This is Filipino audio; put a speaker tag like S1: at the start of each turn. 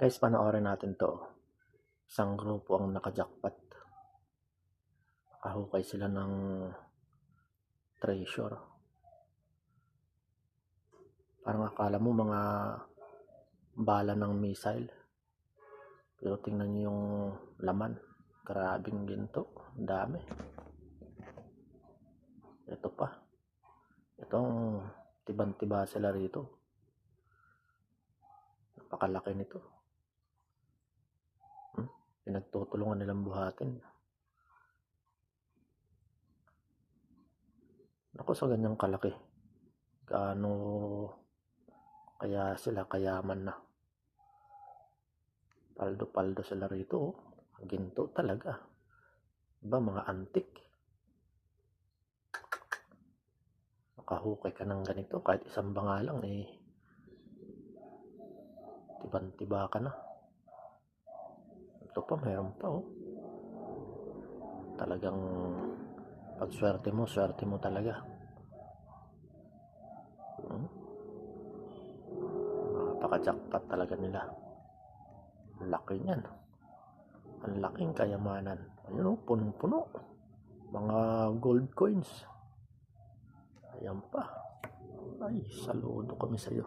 S1: Guys, panoorin natin to. Isang grupo ang nakajackpot. Nakahukay sila ng treasure. Parang akala mo mga bala ng missile. Pero tingnan nyo yung laman. Grabing ginto. Ang dami. Ito pa. Itong tiban-tiba sila rito. Napakalaki nito. Pinagtutulungan nilang buhatin. Ako sa ganyang kalaki. Gaano kaya sila kayaman na. Paldo-paldo sila rito. Ginto talaga. Diba mga antik. Makahukay ka ng ganito. Kahit isang banga lang tiban-tiba ka na. Ito pa, mayroon pa Talagang pag swerte mo talaga. Napaka-jackpot talaga nila. Ang laki niyan. Ang laking kayamanan. Ayun punong-puno. Mga gold coins. Ayan pa. Ay, saludo kami sa'yo.